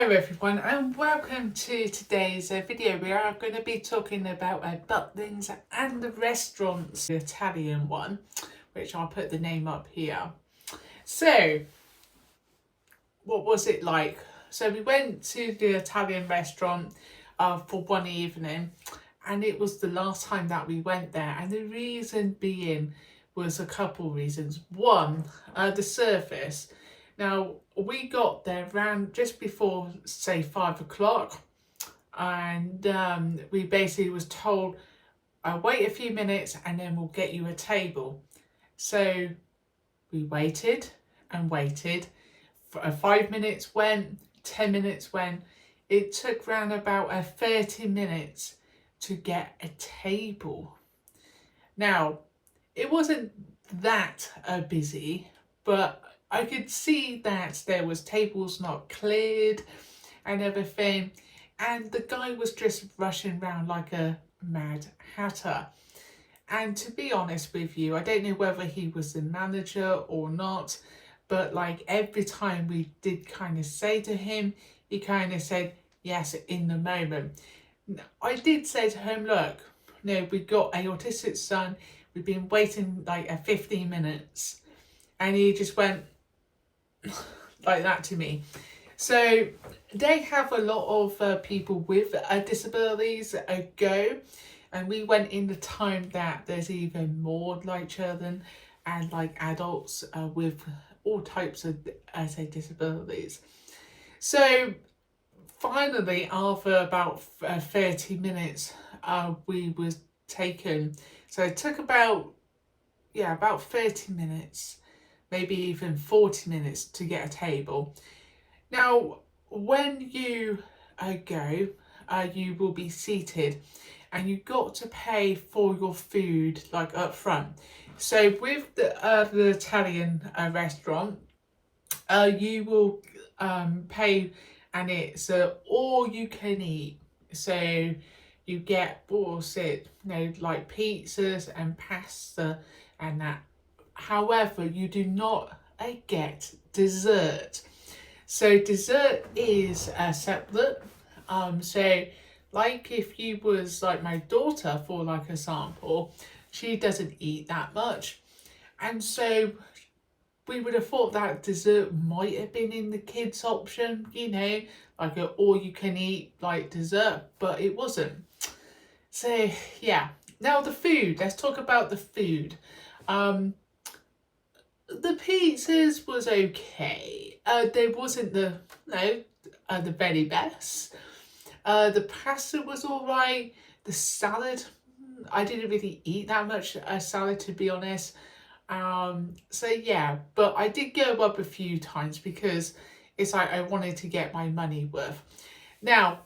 Hello everyone and welcome to today's video. We are going to be talking about Butlins and the restaurants, the Italian one, which I'll put the name up here. So, what was it like? So we went to the Italian restaurant for one evening, and it was the last time that we went there, and the reason being was a couple reasons. One, the service. Now, we got there around just before, say, 5 o'clock, and we basically was told, wait a few minutes and then we'll get you a table. So we waited and waited. 5 minutes went, 10 minutes went. It took around about 30 minutes to get a table. Now, it wasn't that busy, but I could see that there was tables not cleared and everything, and the guy was just rushing around like a mad hatter. And to be honest with you, I don't know whether he was the manager or not, but like every time we did kind of say to him, he kind of said yes in the moment. I did say to him, look, no, we got a autistic son, we've been waiting like 15 minutes, and he just went like that to me. So they have a lot of people with disabilities go, and we went in the time that there's even more like children and like adults with all types of say disabilities. So finally, after about 30 minutes, we was taken. So it took about 30 minutes, maybe even 40 minutes to get a table. Now, when you go, you will be seated, and you got to pay for your food like up front. So with the Italian restaurant, you will pay, and it's all you can eat. So you get like pizzas and pasta and that. However, you do not get dessert. So dessert is separate. So like if you was like my daughter, for like a sample, she doesn't eat that much, and so we would have thought that dessert might have been in the kids option, like a all you can eat like dessert, but it wasn't. So yeah, now the food, let's talk about the food. The pizzas was okay. They wasn't the very best. The pasta was all right. The salad, I didn't really eat that much salad, to be honest. So yeah, but I did go up a few times because it's like I wanted to get my money worth. Now,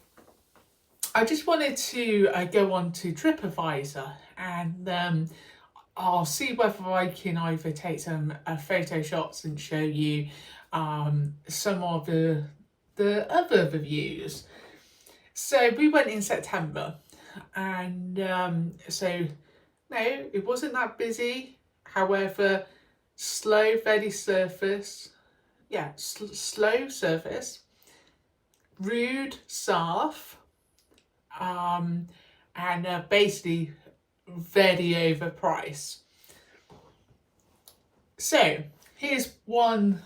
I just wanted to go on to TripAdvisor, and I'll see whether I can either take some photo shots and show you some of the other reviews. So we went in September, and so no, it wasn't that busy. However, slow, very surface. Yeah, slow surface. Rude staff. And basically very overpriced. So here's one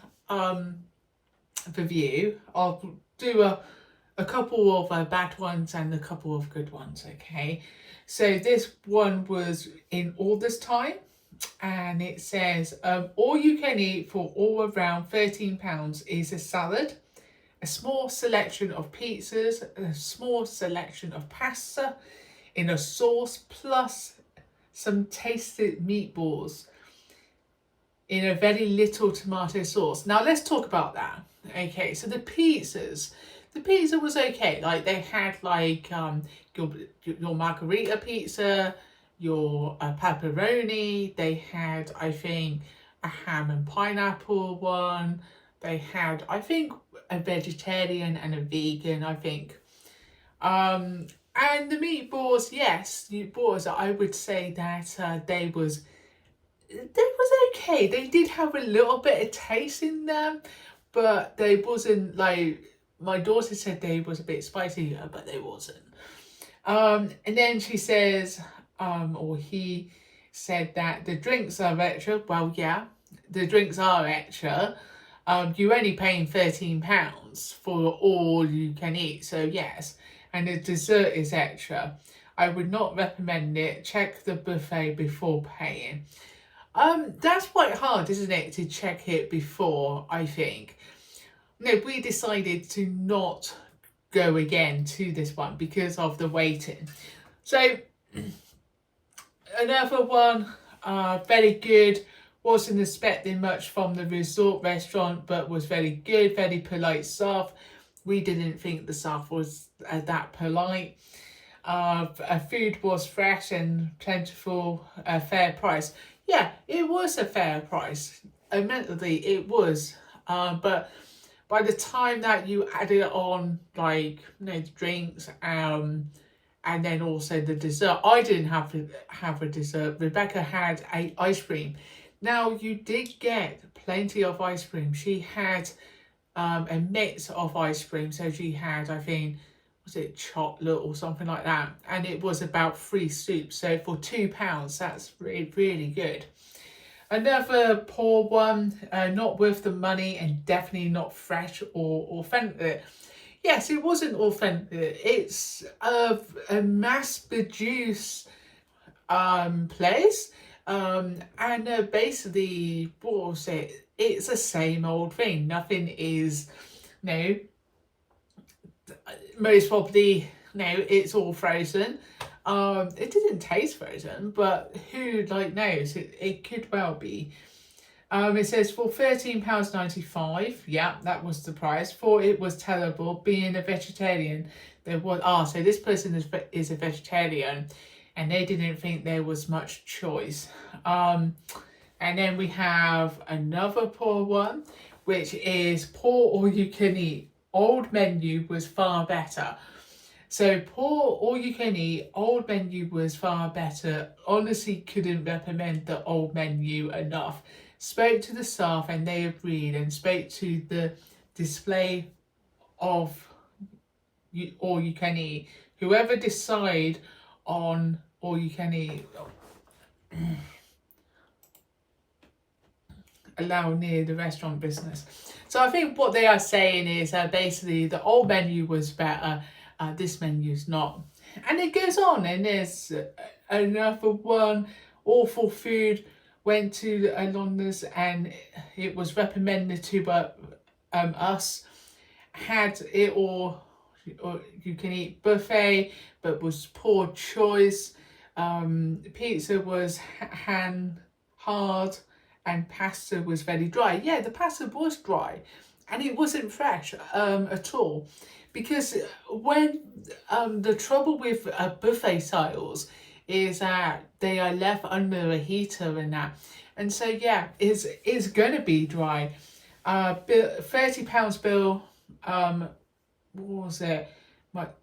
review. I'll do a couple of bad ones and a couple of good ones, okay? So this one was in August time, and it says, all you can eat for all around £13 is a salad, a small selection of pizzas, a small selection of pasta in a sauce, plus some tasted meatballs in a very little tomato sauce. Now let's talk about that. Okay, so the pizza was okay. Like they had like your margherita pizza, your pepperoni. They had, I think, a ham and pineapple one. They had, I think, a vegetarian and a vegan, I think. And the meatballs, yes, I would say that they was okay. They did have a little bit of taste in them, but they wasn't like my daughter said they was a bit spicy, but they wasn't. And then she says, or he said that the drinks are extra. Well, yeah, the drinks are extra. You're only paying £13 for all you can eat, so yes. And the dessert is extra. I would not recommend it. Check the buffet before paying. That's quite hard, isn't it, to check it before, I think. No, we decided to not go again to this one because of the waiting. So another one, very good. Wasn't expecting much from the resort restaurant, but was very good, very polite staff. We didn't think the staff was that polite. Food was fresh and plentiful, a fair price. Yeah, it was a fair price. Admittedly, it was. But by the time that you added on, like, the drinks, and then also the dessert, I didn't have a dessert. Rebecca had ice cream. Now, you did get plenty of ice cream. She had a mix of ice cream. So she had, I think, was it chocolate or something like that? And it was about 3 scoops. So for £2, that's really, really good. Another poor one, not worth the money and definitely not fresh or authentic. Yes, it wasn't authentic. It's a mass-produced place. And basically, what was it? It's the same old thing. Nothing is, most probably, it's all frozen. It didn't taste frozen, but who knows? It could well be. It says for £13.95. Yeah, that was the price. For it was terrible. Being a vegetarian, there was so this person is a vegetarian, and they didn't think there was much choice. And then we have another poor one, which is poor all you can eat. Old menu was far better. So poor all you can eat, old menu was far better. Honestly, couldn't recommend the old menu enough. Spoke to the staff and they agreed, and spoke to the display of all you can eat. Whoever decide on all you can eat, allow near the restaurant business. So I think what they are saying is basically the old menu was better, this menu's not. And it goes on, and there's another one, awful food, went to London's and it was recommended to us, had it all, or you can eat buffet, but was poor choice. Pizza was hard, and pasta was very dry. Yeah, the pasta was dry, and it wasn't fresh at all. Because when the trouble with buffet styles is that they are left under a heater and that, and so yeah, it's gonna be dry. £30 bill. What was it?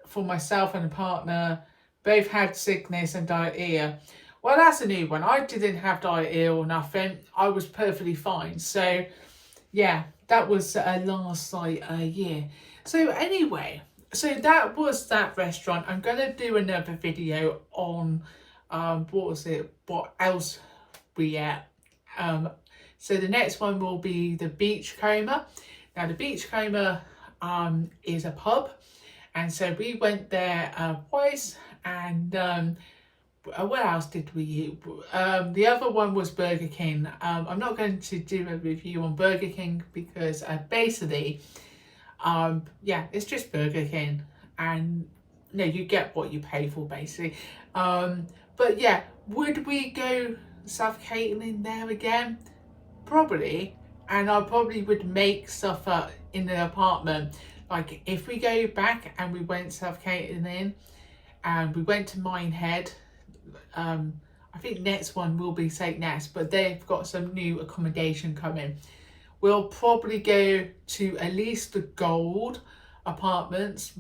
For myself and a partner, both had sickness and diarrhea. Well, that's a new one. I didn't have diarrhea or nothing. I was perfectly fine. So, yeah, that was last year. So anyway, so that was that restaurant. I'm going to do another video on, what else we ate. So the next one will be the Beachcomber. Now, the Beachcomber is a pub. And so we went there twice, and what else did we eat? The other one was Burger King. I'm not going to do a review on Burger King because basically, it's just Burger King, and you get what you pay for basically. But yeah, would we go suffocating there again? Probably, and I probably would make stuff up in the apartment. Like if we go back and we went suffocating in, and we went to Minehead, I think next one will be St. Nest, but they've got some new accommodation coming. We'll probably go to at least the gold apartments,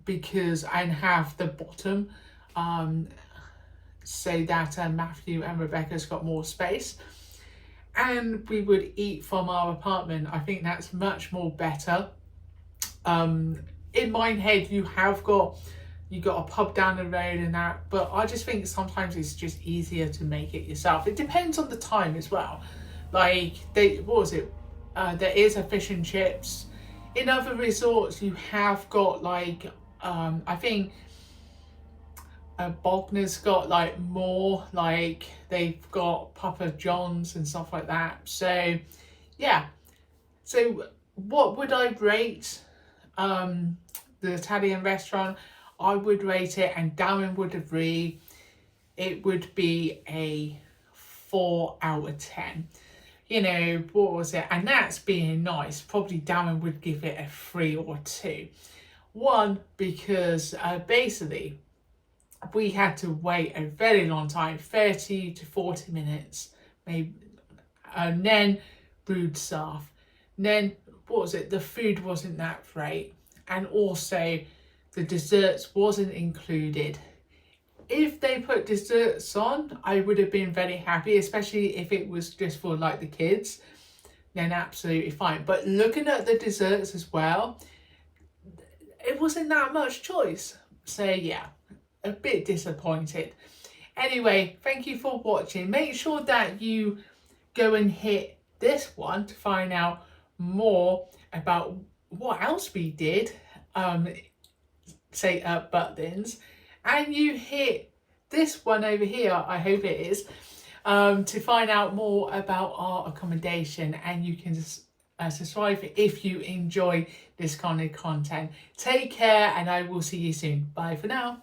because and have the bottom, so that Matthew and Rebecca's got more space. And we would eat from our apartment. I think that's much more better. In Minehead you got a pub down the road and that, but I just think sometimes it's just easier to make it yourself. It depends on the time as well. Like what was it? There is a fish and chips. In other resorts you have got like I think Bogner's got like more, like they've got Papa John's and stuff like that. So yeah, so what would I rate the Italian restaurant? I would rate it, and Darren would agree, it would be a 4 out of 10. You know, what was it? And that's being nice. Probably Darren would give it a 3 or 2. 1, because basically we had to wait a very long time, 30 to 40 minutes, maybe, and then rude staff. And then, what was it? The food wasn't that great, and also the desserts wasn't included. If they put desserts on, I would have been very happy, especially if it was just for like the kids, then absolutely fine. But looking at the desserts as well, it wasn't that much choice. So yeah, a bit disappointed. Anyway, thank you for watching. Make sure that you go and hit this one to find out more about what else we did, say at Butlins, and you hit this one over here, I hope it is, to find out more about our accommodation, and you can subscribe if you enjoy this kind of content. Take care, and I will see you soon. Bye for now.